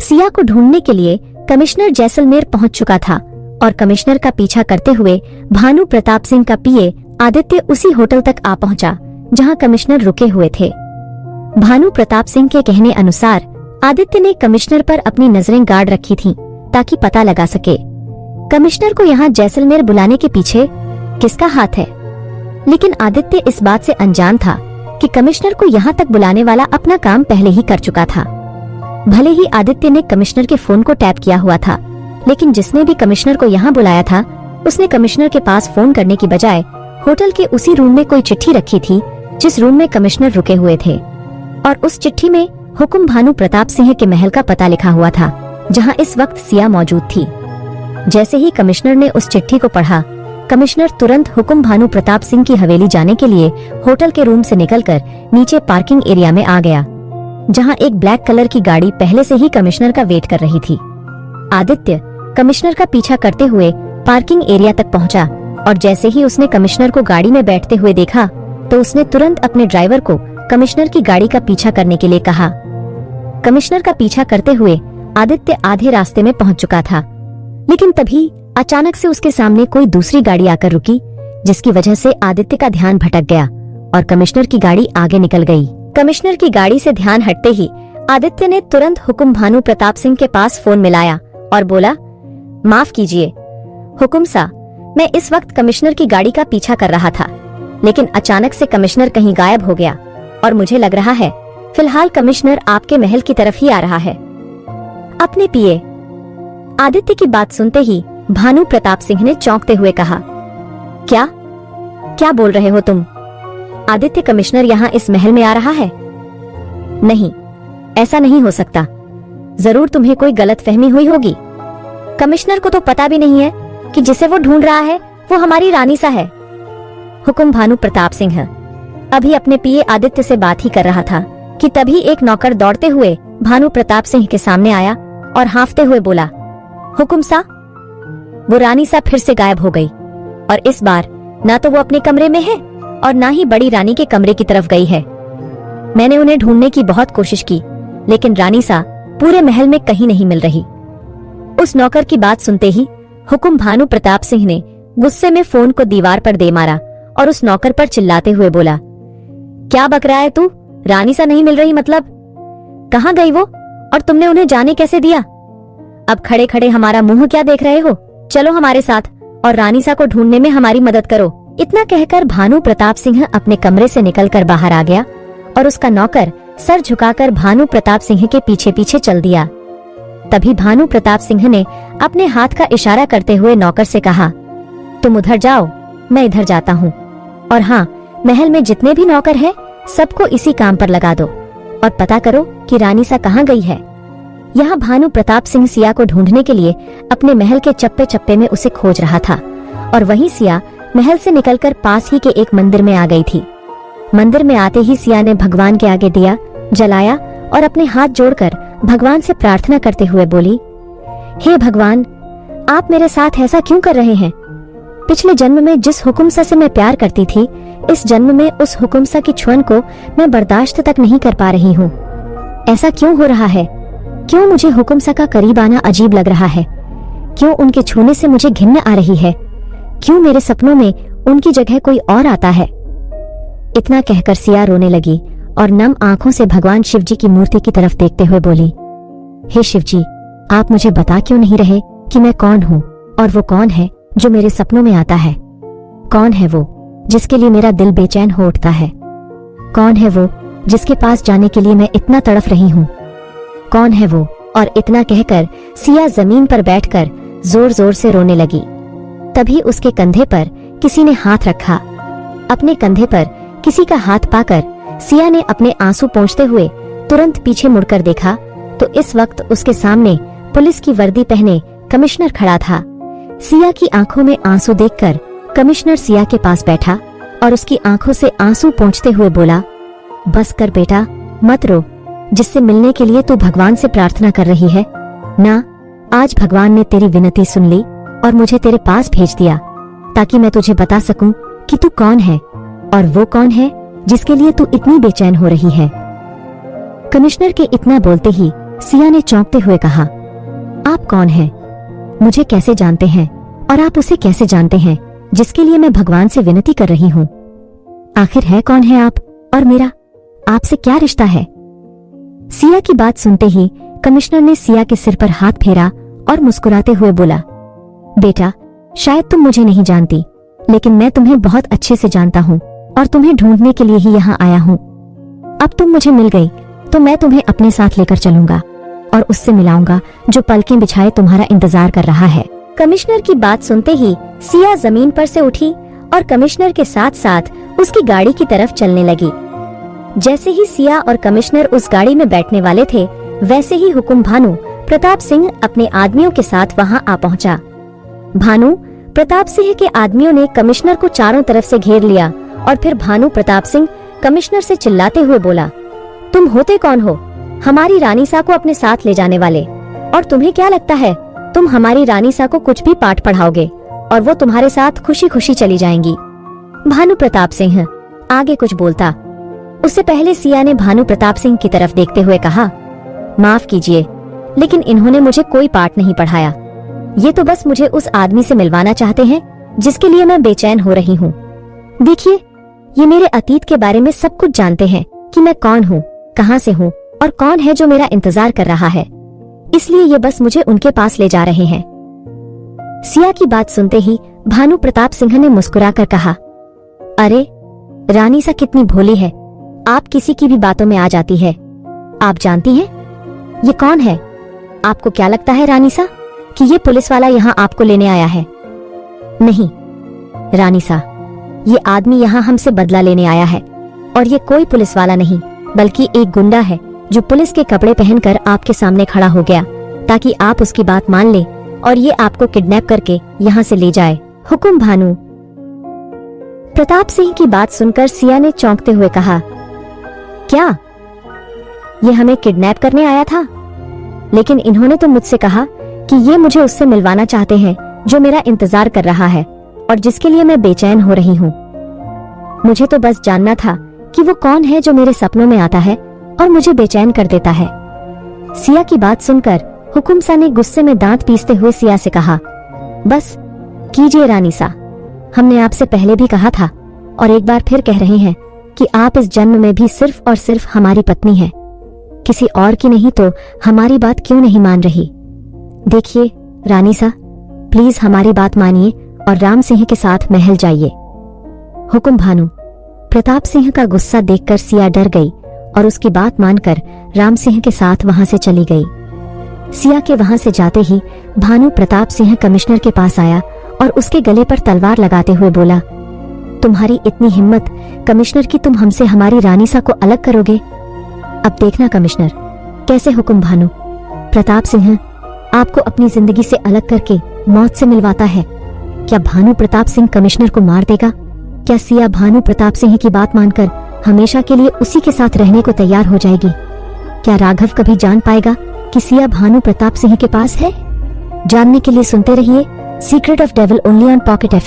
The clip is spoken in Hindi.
सिया को ढूंढने के लिए कमिश्नर जैसलमेर पहुंच चुका था और कमिश्नर का पीछा करते हुए भानु प्रताप सिंह का पीए आदित्य उसी होटल तक आ पहुंचा जहां कमिश्नर रुके हुए थे। भानु प्रताप सिंह के कहने अनुसार आदित्य ने कमिश्नर पर अपनी नजरें गाड़ रखी थीं ताकि पता लगा सके कमिश्नर को यहाँ जैसलमेर बुलाने के पीछे किसका हाथ है। लेकिन आदित्य इस बात से अनजान था कि कमिश्नर को यहाँ तक बुलाने वाला अपना काम पहले ही कर चुका था। भले ही आदित्य ने कमिश्नर के फोन को टैप किया हुआ था, लेकिन जिसने भी कमिश्नर को यहाँ बुलाया था उसने कमिश्नर के पास फोन करने की बजाय होटल के उसी रूम में कोई चिट्ठी रखी थी जिस रूम में कमिश्नर रुके हुए थे, और उस चिट्ठी में हुकुम भानु प्रताप सिंह के महल का पता लिखा हुआ था जहां इस वक्त सिया मौजूद थी। जैसे ही कमिश्नर ने उस चिट्ठी को पढ़ा, कमिश्नर तुरंत हुकुम भानु प्रताप सिंह की हवेली जाने के लिए होटल के रूम से निकलकर नीचे पार्किंग एरिया में आ गया जहां एक ब्लैक कलर की गाड़ी पहले से ही कमिश्नर का वेट कर रही थी। आदित्य कमिश्नर का पीछा करते हुए पार्किंग एरिया तक पहुंचा और जैसे ही उसने कमिश्नर को गाड़ी में बैठते हुए देखा तो उसने तुरंत अपने ड्राइवर को कमिश्नर की गाड़ी का पीछा करने के लिए कहा। कमिश्नर का पीछा करते हुए आदित्य आधे रास्ते में पहुंच चुका था, लेकिन तभी अचानक से उसके सामने कोई दूसरी गाड़ी आकर रुकी, जिसकी वजह से आदित्य का ध्यान भटक गया और कमिश्नर की गाड़ी आगे निकल गई। कमिश्नर की गाड़ी से ध्यान हटते ही आदित्य ने तुरंत हुकुम भानु प्रताप सिंह के पास फोन मिलाया और बोला, माफ कीजिए हुकुम सा, मैं इस वक्त कमिश्नर की गाड़ी का पीछा कर रहा था, लेकिन अचानक से कमिश्नर कहीं गायब हो गया और मुझे लग रहा है फिलहाल कमिश्नर आपके महल की तरफ ही आ रहा है। अपने पीए आदित्य की बात सुनते ही भानु प्रताप सिंह ने चौंकते हुए कहा, क्या क्या बोल रहे हो तुम? आदित्य, कमिश्नर यहाँ इस महल में आ रहा है? नहीं, ऐसा नहीं हो सकता। जरूर तुम्हें कोई गलतफहमी हुई होगी। कमिश्नर को तो पता भी नहीं है कि जिसे वो ढूंढ रहा है वो हमारी रानी सा है। हुकुम भानु प्रताप सिंह अभी अपने पीए आदित्य से बात ही कर रहा था कि तभी एक नौकर दौड़ते हुए भानु प्रताप सिंह के सामने आया और हांफते हुए बोला, हुकुम सा, वो रानी सा फिर से गायब हो गई और इस बार ना तो वो अपने कमरे में है और ना ही बड़ी रानी के कमरे की तरफ गई है। मैंने उन्हें ढूंढने की बहुत कोशिश की, लेकिन रानी सा पूरे महल में कहीं नहीं मिल रही। उस नौकर की बात सुनते ही हुकुम भानु प्रताप सिंह ने गुस्से में फोन को दीवार पर दे मारा और उस नौकर पर चिल्लाते हुए बोला, क्या बक रहा है तू? रानी सा नहीं मिल रही मतलब? कहाँ गई वो और तुमने उन्हें जाने कैसे दिया? अब खड़े खड़े हमारा मुंह क्या देख रहे हो? चलो हमारे साथ और रानी सा को ढूंढने में हमारी मदद करो। इतना कहकर भानु प्रताप सिंह अपने कमरे से निकलकर बाहर आ गया और उसका नौकर सर झुकाकर भानु प्रताप सिंह के पीछे पीछे चल दिया। तभी भानु प्रताप सिंह ने अपने हाथ का इशारा करते हुए नौकर से कहा, तुम उधर जाओ, मैं इधर जाता हूँ, और हाँ, महल में जितने भी नौकर हैं सबको इसी काम पर लगा दो और पता करो कि रानी सा कहाँ गई है। यहाँ भानु प्रताप सिंह सिया को ढूंढने के लिए अपने महल के चप्पे चप्पे में उसे खोज रहा था और वहीं सिया महल से निकलकर पास ही के एक मंदिर में आ गई थी। मंदिर में आते ही सिया ने भगवान के आगे दिया जलाया और अपने हाथ जोड़कर भगवान से प्रार्थना करते हुए बोली, हे भगवान, आप मेरे साथ ऐसा क्यों कर रहे हैं? पिछले जन्म में जिस हुकुमसा से मैं प्यार करती थी, इस जन्म में उस हुकुमसा की छुअन को मैं बर्दाश्त तक नहीं कर पा रही हूँ। ऐसा क्यों हो रहा है? क्यों मुझे हुकुमसा का करीब आना अजीब लग रहा है? क्यों उनके छूने से मुझे घिन्न आ रही है? क्यों मेरे सपनों में उनकी जगह कोई और आता है? इतना कहकर सिया रोने लगी और नम आंखों से भगवान शिवजी की मूर्ति की तरफ देखते हुए बोली, हे शिवजी, आप मुझे बता क्यों नहीं रहे कि मैं कौन हूँ और वो कौन है जो मेरे सपनों में आता है? कौन है वो जिसके लिए मेरा दिल बेचैन हो उठता है? कौन है वो जिसके पास जाने के लिए मैं इतना तड़फ रही हूँ? कौन है वो? और इतना कहकर सिया जमीन पर बैठकर जोर जोर से रोने लगी। तभी उसके कंधे पर किसी ने हाथ रखा। अपने कंधे पर किसी का हाथ पाकर सिया ने अपने आंसू पोंछते हुए तुरंत पीछे मुड़कर देखा तो इस वक्त उसके सामने पुलिस की वर्दी पहने कमिश्नर खड़ा था। सिया की आंखों में आंसू देखकर कमिश्नर सिया के पास बैठा और उसकी आंखों से आंसू पोंछते हुए बोला, बस कर बेटा, मत रो। जिससे मिलने के लिए तू भगवान से प्रार्थना कर रही है ना, आज भगवान ने तेरी विनती सुन ली और मुझे तेरे पास भेज दिया ताकि मैं तुझे बता सकूं कि तू कौन है और वो कौन है जिसके लिए तू इतनी बेचैन हो रही है। कमिश्नर के इतना बोलते ही सिया ने चौंकते हुए कहा, आप कौन हैं? मुझे कैसे जानते हैं और आप उसे कैसे जानते हैं जिसके लिए मैं भगवान से विनती कर रही हूँ? आखिर है कौन है आप और मेरा आपसे क्या रिश्ता है? सिया की बात सुनते ही कमिश्नर ने सिया के सिर पर हाथ फेरा और मुस्कुराते हुए बोला, बेटा, शायद तुम मुझे नहीं जानती, लेकिन मैं तुम्हें बहुत अच्छे से जानता हूँ और तुम्हें ढूंढने के लिए ही यहाँ आया हूँ। अब तुम मुझे मिल गई तो मैं तुम्हें अपने साथ लेकर चलूंगा और उससे मिलाऊंगा जो पलकें बिछाए तुम्हारा इंतजार कर रहा है। कमिश्नर की बात सुनते ही सिया जमीन पर से उठी और कमिश्नर के साथ साथ उसकी गाड़ी की तरफ चलने लगी। जैसे ही सिया और कमिश्नर उस गाड़ी में बैठने वाले थे, वैसे ही हुकुम भानु प्रताप सिंह अपने आदमियों के साथ वहां आ पहुंचा। भानु प्रताप सिंह के आदमियों ने कमिश्नर को चारों तरफ से घेर लिया और फिर भानु प्रताप सिंह कमिश्नर से चिल्लाते हुए बोला, तुम होते कौन हो? हमारी रानीसा को अपने साथ ले जाने वाले? और तुम्हें क्या लगता है तुम हमारी रानीसा को कुछ भी पाठ पढ़ाओगे और वो तुम्हारे साथ खुशी खुशी चली जाएंगी? भानु प्रताप सिंह आगे कुछ बोलता, उससे पहले सिया ने भानु प्रताप सिंह की तरफ देखते हुए कहा, माफ कीजिए, लेकिन इन्होंने मुझे कोई पाठ नहीं पढ़ाया। ये तो बस मुझे उस आदमी से मिलवाना चाहते हैं जिसके लिए मैं बेचैन हो रही हूँ। देखिए, ये मेरे अतीत के बारे में सब कुछ जानते हैं कि मैं कौन हूँ, कहाँ से हूँ और कौन है जो मेरा इंतजार कर रहा है, इसलिए ये बस मुझे उनके पास ले जा रहे हैं। सिया की बात सुनते ही भानु प्रताप सिंह ने मुस्कुराकर कहा, अरे रानीसा कितनी भोली है, आप किसी की भी बातों में आ जाती है। आप जानती हैं ये कौन है? आपको क्या लगता है रानीसा कि ये पुलिस वाला यहाँ आपको लेने आया है? नहीं रानीसा, ये आदमी यहाँ हमसे बदला लेने आया है और ये कोई पुलिस वाला नहीं बल्कि एक गुंडा है जो पुलिस के कपड़े पहनकर आपके सामने खड़ा हो गया ताकि आप उसकी बात मान ले और ये आपको किडनैप करके यहाँ से ले जाए। हुकुम भानु प्रताप सिंह की बात सुनकर सिया ने चौंकते हुए कहा, क्या ये हमें किडनैप करने आया था? लेकिन इन्होंने तो मुझसे कहा कि ये मुझे उससे मिलवाना चाहते हैं जो मेरा इंतजार कर रहा है और जिसके लिए मैं बेचैन हो रही हूँ। मुझे तो बस जानना था कि वो कौन है जो मेरे सपनों में आता है और मुझे बेचैन कर देता है। सिया की बात सुनकर हुकुम सा ने गुस्से में दांत पीसते हुए सिया से कहा, बस कीजिए रानीसा, हमने आपसे पहले भी कहा था और एक बार फिर कह रहे हैं कि आप इस जन्म में भी सिर्फ और सिर्फ हमारी पत्नी हैं, किसी और की नहीं, तो हमारी बात क्यों नहीं मान रही? देखिए रानीसा, प्लीज हमारी बात मानिए और राम सिंह के साथ महल जाइए। हुकुम भानु प्रताप सिंह का गुस्सा देखकर सिया डर गई और उसकी बात मानकर राम सिंह के साथ वहां से चली गई। सिया के वहां से जाते ही भानु प्रताप सिंह कमिश्नर के पास आया और उसके गले पर तलवार लगाते हुए बोला, तुम्हारी इतनी हिम्मत कमिश्नर की, तुम हमसे हमारी रानीसा को अलग करोगे? अब देखना कमिश्नर कैसे हुकुम भानु प्रताप सिंह आपको अपनी जिंदगी से अलग करके मौत से मिलवाता है। क्या भानु प्रताप सिंह कमिश्नर को मार देगा? क्या सिया भानु प्रताप सिंह की बात मानकर हमेशा के लिए उसी के साथ रहने को तैयार हो जाएगी? क्या राघव कभी जान पाएगा कि सिया भानु प्रताप सिंह के पास है? जानने के लिए सुनते रहिए secret of devil only on pocket FM।